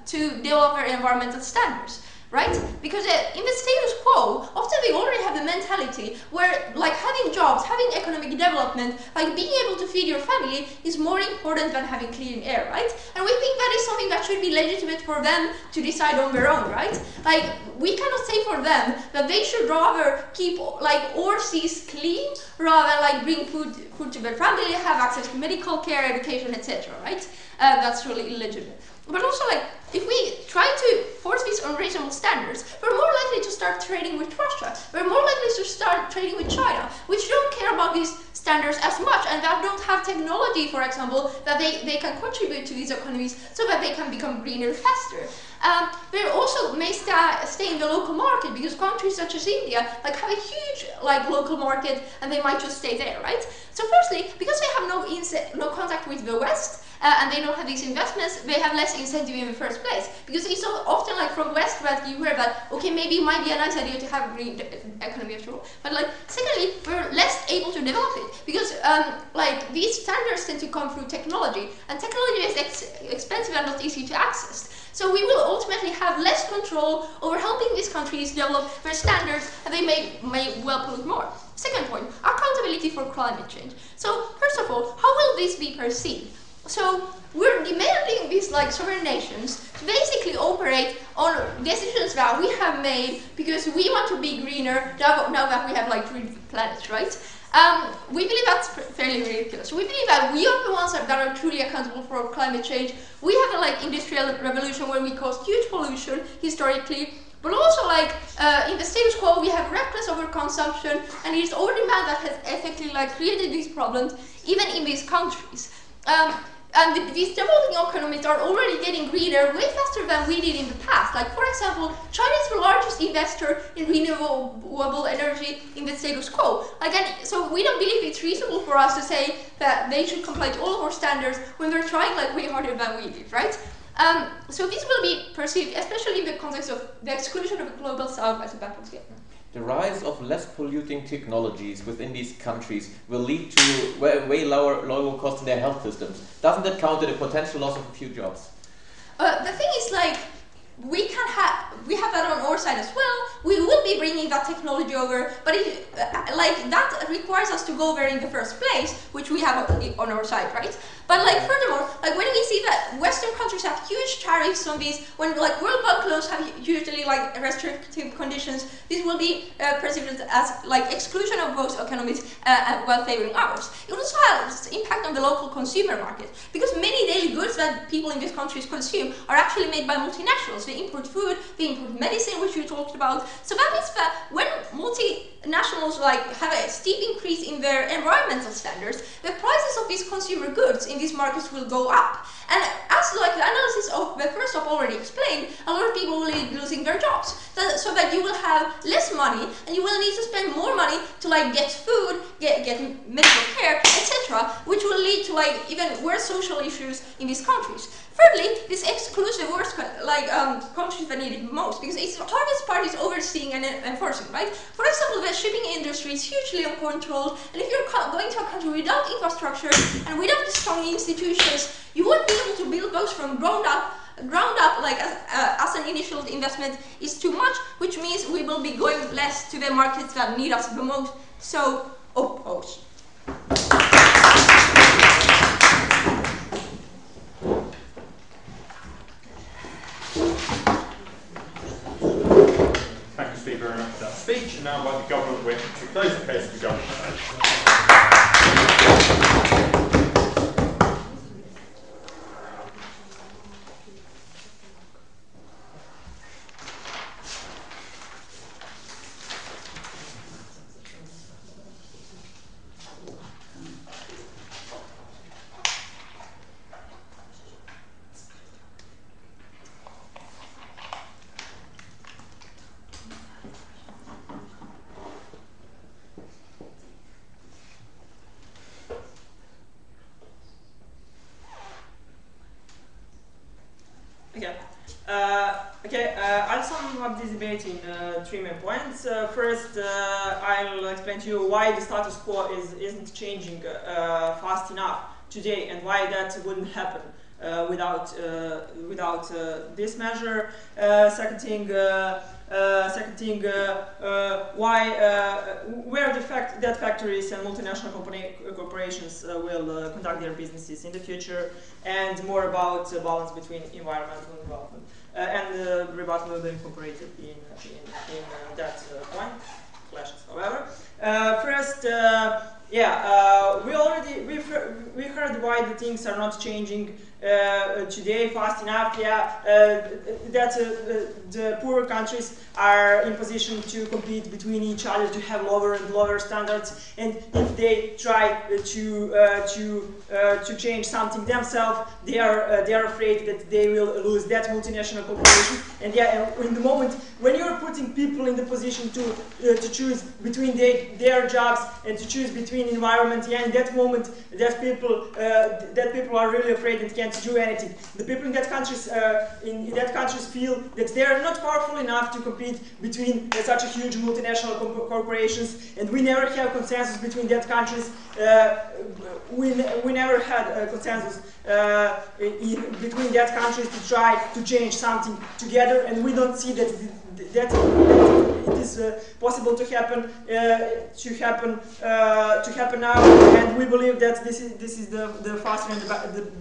to develop their environmental standards. Right? Because in the status quo, often they already have the mentality where having jobs, having economic development, being able to feed your family is more important than having clean air, right? And we think that is something that should be legitimate for them to decide on their own, right? We cannot say for them that they should rather keep our seas clean rather than bring food to their family, have access to medical care, education, etc., right? That's really illegitimate. But also, if we try to force these unreasonable standards, we're more likely to start trading with Russia. We're more likely to start trading with China, which don't care about these standards as much and that don't have technology, for example, that they can contribute to these economies so that they can become greener faster. They also may stay in the local market because countries such as India have a huge local market and they might just stay there, right? So firstly, because they have no contact with the West, and they don't have these investments, they have less incentive in the first place. Because it's so often from West that you hear that, okay, maybe it might be a nice idea to have a green economy after all. But secondly, we're less able to develop it. Because these standards tend to come through technology. And technology is expensive and not easy to access. So we will ultimately have less control over helping these countries develop their standards, and they may well pollute more. Second point, accountability for climate change. So first of all, how will this be perceived? So we're demanding these sovereign nations to basically operate on decisions that we have made because we want to be greener now that we have 3 planets, right? We believe that's fairly ridiculous. We believe that we are the ones that are truly accountable for climate change. We have an industrial revolution where we caused huge pollution historically. But also, in the status quo, we have reckless overconsumption, and it is overdemand that has effectively created these problems, even in these countries. And these developing economies are already getting greener way faster than we did in the past. For example, China is the largest investor in renewable energy in the status quo. So we don't believe it's reasonable for us to say that they should comply to all of our standards when they're trying way harder than we did, right? So this will be perceived, especially in the context of the exclusion of the global south as a battlefield. The rise of less polluting technologies within these countries will lead to way lower costs in their health systems. Doesn't that counter the potential loss of a few jobs? The thing is, we have that on our side as well. We will be bringing that technology over, but that requires us to go there in the first place, which we have on our side, right? But furthermore, when we see that Western countries have huge tariffs on these, when World Bank loans have usually restrictive conditions, this will be perceived as exclusion of those economies while favoring ours. It also has impact on the local consumer market because many daily goods that people in these countries consume are actually made by multinationals. They import food, they import medicine, which we talked about. So that means that when multinationals have a steep increase in their environmental standards, the prices of these consumer goods in these markets will go up. And as the analysis of the first stop already explained, a lot of people will be losing their jobs. So that you will have less money and you will need to spend more money to get food, get medical care, etc., which will lead to even worse social issues in these countries. Thirdly, this excludes the worst countries that need it most, because it's the hardest part is overseeing and enforcing, right? For example, the shipping industry is hugely uncontrolled, and if you're going to a country without infrastructure and without the strong institutions, you won't be able to build those from ground up as an initial investment is too much, which means we will be going less to the markets that need us the most. So, oppose. Okay, I'll sum up this debate in 3 main points. First, I'll explain to you why the status quo isn't changing fast enough today, and why that wouldn't happen without this measure. Second thing, where that factories and multinational corporations will conduct their businesses in the future, and more about balance between environmental and development. And rebuttal will be incorporated in that point. Flashes, however. First, we heard why the things are not changing today fast enough. That the poorer countries are in position to compete between each other to have lower and lower standards, and if they try to change something themselves, they are afraid that they will lose that multinational corporation. And in the moment when you're putting people in the position to choose between their jobs and to choose between environment, in that moment that people are really afraid and can't do anything. The people in that countries feel that they are not powerful enough to compete between such a huge multinational corporations, and we never have consensus between that countries. We never had a consensus between that countries to try to change something together, and we don't see that it is possible to happen now, and we believe that this is the faster and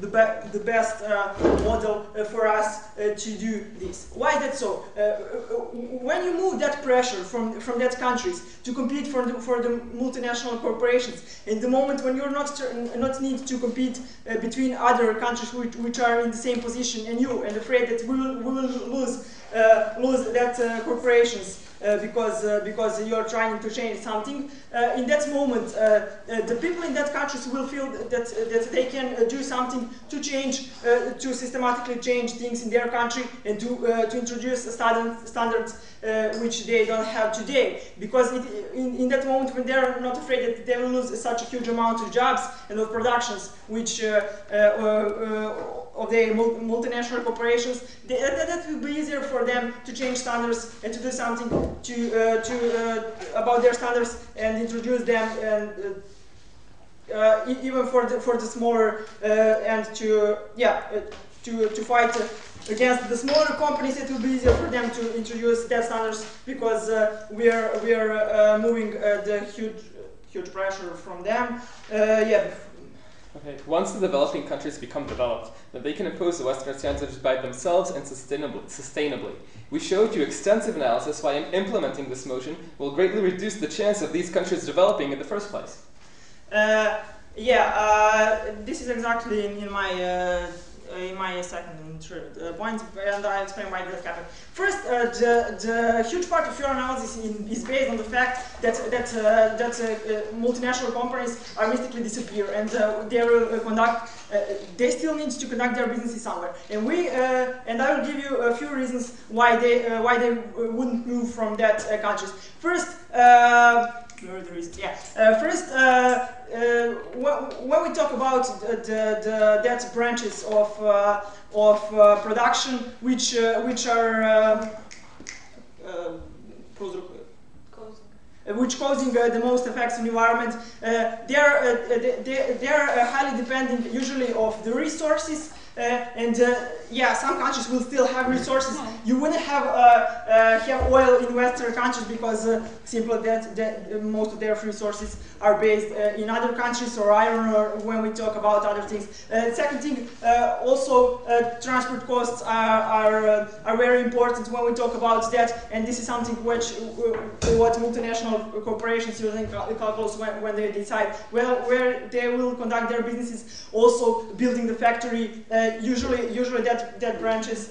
the best model for us to do this. Why is that so? When you move that pressure from that countries to compete for the multinational corporations, in the moment when you're not need to compete between other countries which are in the same position and afraid that we will lose that corporations because you're trying to change something. In that moment, the people in that countries will feel that they can do something to change, to systematically change things in their country, and to introduce standards which they don't have today. Because in that moment, when they're not afraid that they will lose such a huge amount of jobs and of productions, which of the multinational corporations, that will be easier for them to change standards and to do something about their standards and introduce them, and even for the smaller and to fight against the smaller companies. It will be easier for them to introduce their standards, because we are moving the huge pressure from them. Okay. Once the developing countries become developed, then they can impose the Western standards by themselves and sustainably. We showed you extensive analysis why implementing this motion will greatly reduce the chance of these countries developing in the first place. This is exactly in my second and third point, and I'll explain why that happened. First, the huge part of your analysis is based on the fact that multinational companies are mystically disappear, and they still need to conduct their businesses somewhere. And I will give you a few reasons why they wouldn't move from that countries. First. When we talk about that branches of production which are which causing the most effects on the environment, they are highly dependent usually of the resources. Some countries will still have resources. You wouldn't have oil in Western countries because simply that most of their resources are based in other countries, or iron, or when we talk about other things. Second thing, also transport costs are very important when we talk about that, and this is something what multinational corporations using calculus when they decide where they will conduct their businesses. Also, building the factory. Usually that branches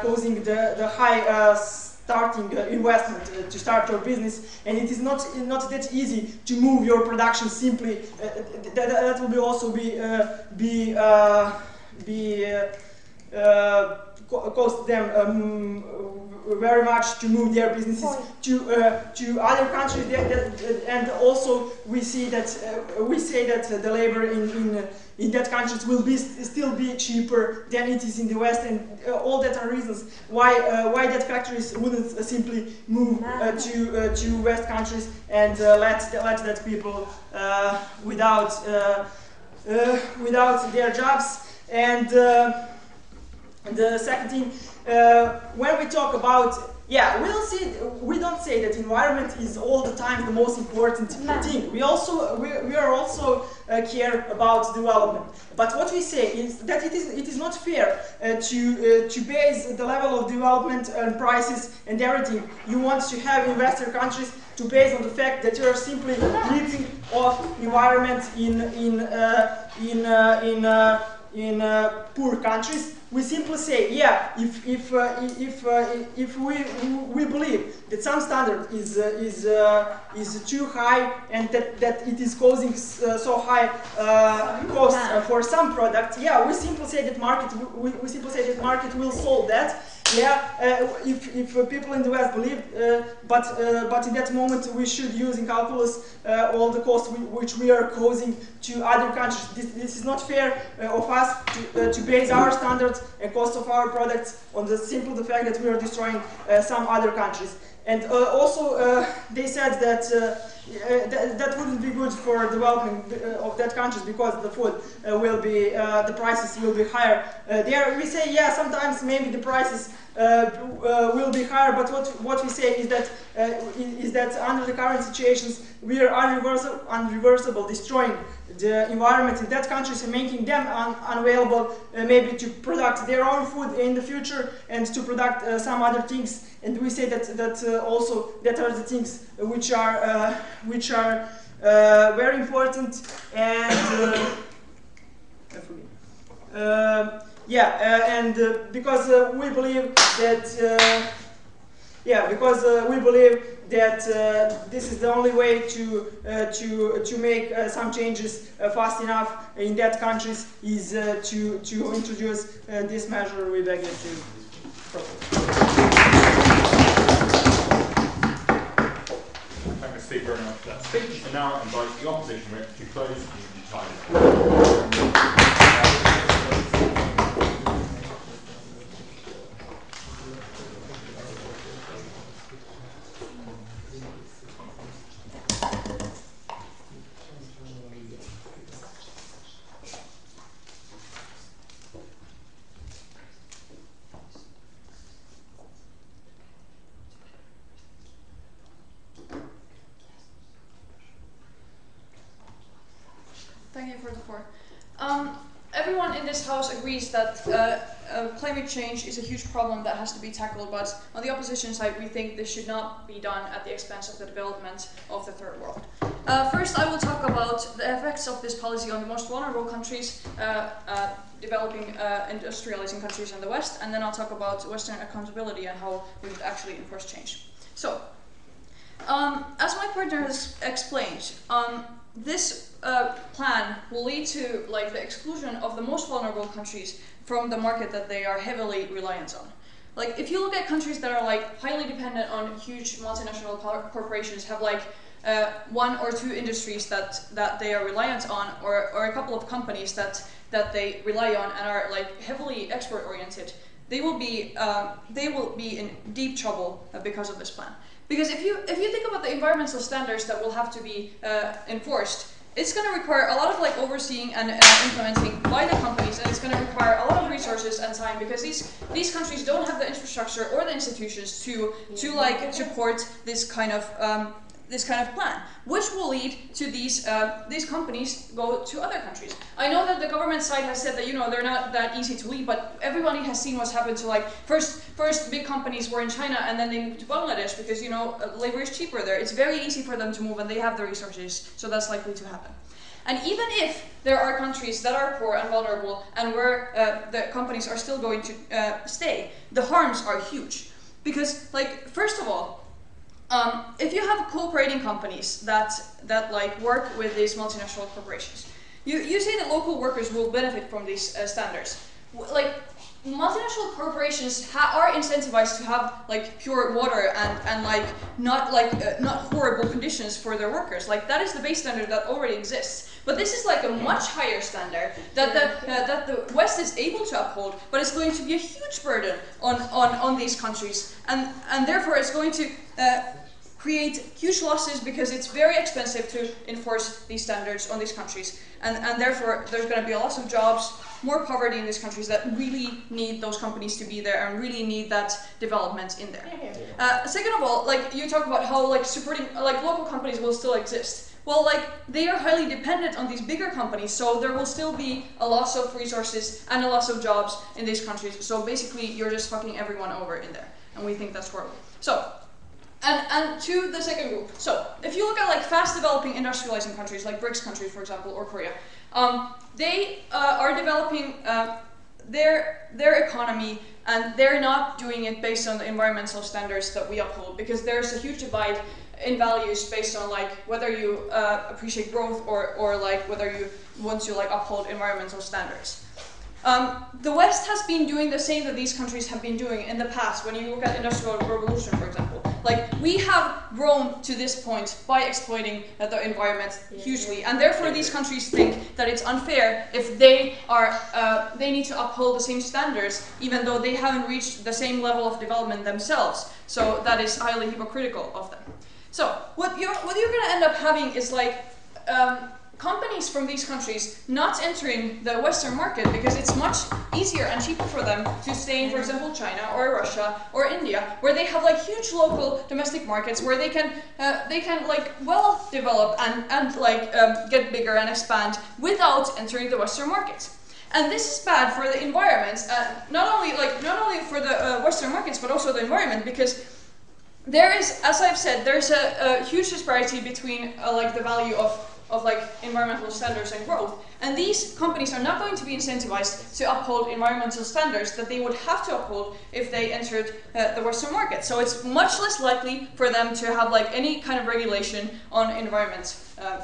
causing the high starting investment to start your business, and it is not that easy to move your production simply. That will also be cost them very much to move their businesses to other countries, and also we see that we say that the labor in that countries will still be cheaper than it is in the West, and all that are reasons why that factories wouldn't simply move to West countries and let that people without their jobs. And the second thing, when we talk about, we don't say that environment is all the time the most important thing. We are also care about development. But what we say is that it is not fair to base the level of development and prices and everything you want to have in Western countries to base on the fact that you are simply living off environment in poor countries. We simply say, if we believe that some standard is too high and that it is causing so high cost for some product, we simply say that market will solve that. If people in the West believe, but in that moment we should use in calculus all the costs which we are causing to other countries. This is not fair of us to base our standards and cost of our products on the fact that we are destroying some other countries. And also they said that that wouldn't be good for development of that countries because the food will be, the prices will be higher. There we say, sometimes maybe the prices will be higher, but what we say is that under the current situations we are unreversible destroying the environment in that countries and making them unavailable maybe to produce their own food in the future and to produce some other things. And we say that also that are the things which are very important. And because we believe that this is the only way to make some changes fast enough in that countries is to introduce this measure we beg you to propose. Thank the speaker very much for that speech. And now I invite the opposition whip to close the entire. Thank you for the floor. Everyone in this House agrees that climate change is a huge problem that has to be tackled, but on the opposition side we think this should not be done at the expense of the development of the third world. First I will talk about the effects of this policy on the most vulnerable countries, developing industrializing countries in the West, and then I'll talk about Western accountability and how we would actually enforce change. So, as my partner has explained, this plan will lead to the exclusion of the most vulnerable countries from the market that they are heavily reliant on. If you look at countries that are highly dependent on huge multinational corporations, have one or two industries that they are reliant on, or a couple of companies that they rely on and are heavily export oriented, they will be in deep trouble because of this plan. Because if you think about the environmental standards that will have to be enforced, it's going to require a lot of overseeing and implementing by the companies, and it's going to require a lot of resources and time because these countries don't have the infrastructure or the institutions to support this kind of plan, which will lead to these companies go to other countries. I know that the government side has said that they're not that easy to leave, but everybody has seen what's happened to first big companies were in China and then they moved to Bangladesh because labor is cheaper there. It's very easy for them to move and they have the resources, so that's likely to happen. And even if there are countries that are poor and vulnerable and where the companies are still going to stay, the harms are huge because first of all, if you have cooperating companies that work with these multinational corporations, you say that local workers will benefit from these standards. multinational corporations are incentivized to have like pure water and like not horrible conditions for their workers. Like that is the base standard that already exists. But this is like a much higher standard that the West is able to uphold, but it's going to be a huge burden on these countries, and therefore it's going to create huge losses because it's very expensive to enforce these standards on these countries, and therefore there's going to be a loss of jobs, more poverty in these countries that really need those companies to be there and really need that development in there. Second of all, like you talk about how like supporting like local companies will still exist. Well, like they are highly dependent on these bigger companies, so there will still be a loss of resources and a loss of jobs in these countries. So basically, you're just fucking everyone over in there, and we think that's horrible. So. And to the second group. So, if you look at like fast developing industrializing countries, like BRICS countries, for example, or Korea, they are developing their economy, and they're not doing it based on the environmental standards that we uphold, because there's a huge divide in values based on like whether you appreciate growth or like whether you want to like uphold environmental standards. The West has been doing the same that these countries have been doing in the past. When you look at Industrial Revolution, for example, like we have grown to this point by exploiting the environment hugely, and therefore these countries think that it's unfair if they need to uphold the same standards, even though they haven't reached the same level of development themselves. So that is highly hypocritical of them. So what you're going to end up having is like companies from these countries not entering the Western market because it's much easier and cheaper for them to stay in, for example, China or Russia or India, where they have like huge local domestic markets where they can like well develop and like get bigger and expand without entering the Western markets. And this is bad for the environment, not only for the Western markets but also the environment, because there is, as I've said, there's a huge disparity between like the value of like environmental standards and growth, and these companies are not going to be incentivized to uphold environmental standards that they would have to uphold if they entered the Western market. So it's much less likely for them to have like any kind of regulation on environment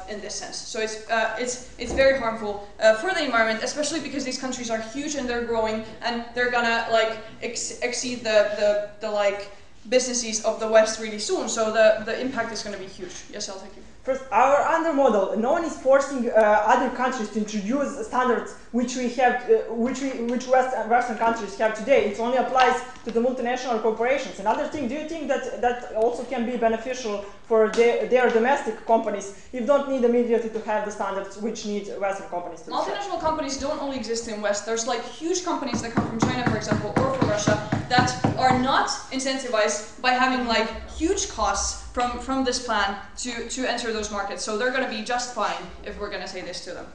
in this sense. So it's very harmful for the environment, especially because these countries are huge and they're growing, and they're gonna like exceed the like businesses of the West really soon. So the impact is going to be huge. Yes, I'll take you. First, our under model, no one is forcing other countries to introduce standards which we have, which Western countries have today. It only applies to the multinational corporations. Another thing, do you think that also can be beneficial for their domestic companies? You don't need immediately to have the standards which need Western companies to. Multinational companies don't only exist in West. There's like huge companies that come from China, for example, or from Russia, that are not incentivized by having like huge costs from this plan to enter those markets. So they're going to be just fine if we're going to say this to them.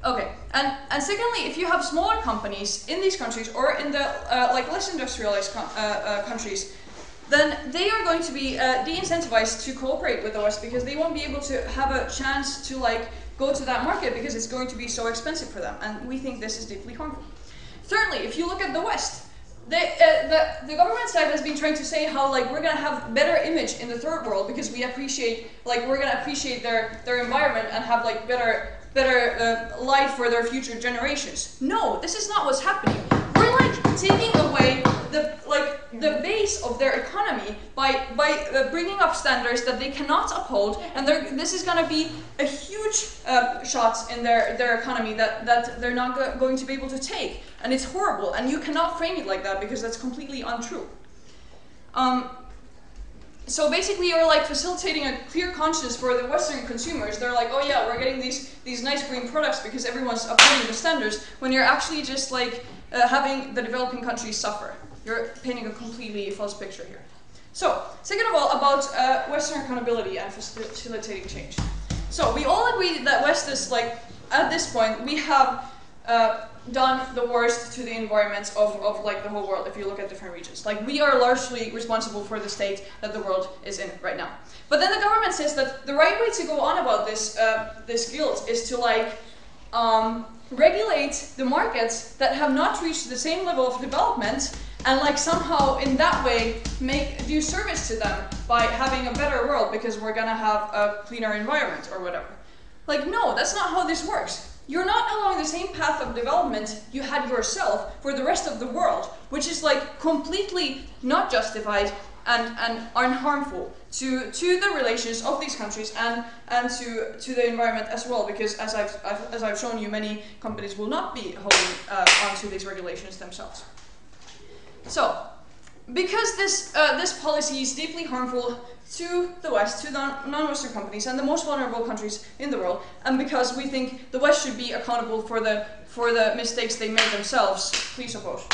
Okay, and secondly, if you have smaller companies in these countries or in the like less industrialized countries, then they are going to be de-incentivized to cooperate with the West, because they won't be able to have a chance to like go to that market because it's going to be so expensive for them, and we think this is deeply harmful. Thirdly, if you look at the West, the government side has been trying to say how like we're gonna have better image in the third world because we appreciate, like we're gonna appreciate their environment and have like better life for their future generations. No, this is not what's happening. We're like taking away the base of their economy by bringing up standards that they cannot uphold, and this is going to be a huge shot in their economy that they're not going to be able to take, and it's horrible, and you cannot frame it like that because that's completely untrue. So basically, you're like facilitating a clear conscience for the Western consumers. They're like, oh yeah, we're getting these nice green products because everyone's upholding the standards, when you're actually just like having the developing countries suffer. You're painting a completely false picture here. So, second of all, about Western accountability and facilitating change. So, we all agree that West is like, at this point, we have done the worst to the environment of like the whole world if you look at different regions. Like, we are largely responsible for the state that the world is in right now. But then the government says that the right way to go on about this guilt is to like regulate the markets that have not reached the same level of development, and like somehow in that way do service to them by having a better world because we're gonna have a cleaner environment or whatever. Like, no, that's not how this works. you're not allowing the same path of development you had yourself for the rest of the world, which is like completely not justified and harmful to the relations of these countries and to the environment as well, because as I've shown you, many companies will not be holding onto these regulations themselves. So, because this policy is deeply harmful to the West, to the non-Western companies and the most vulnerable countries in the world, and because we think the West should be accountable for the mistakes they made themselves, please oppose.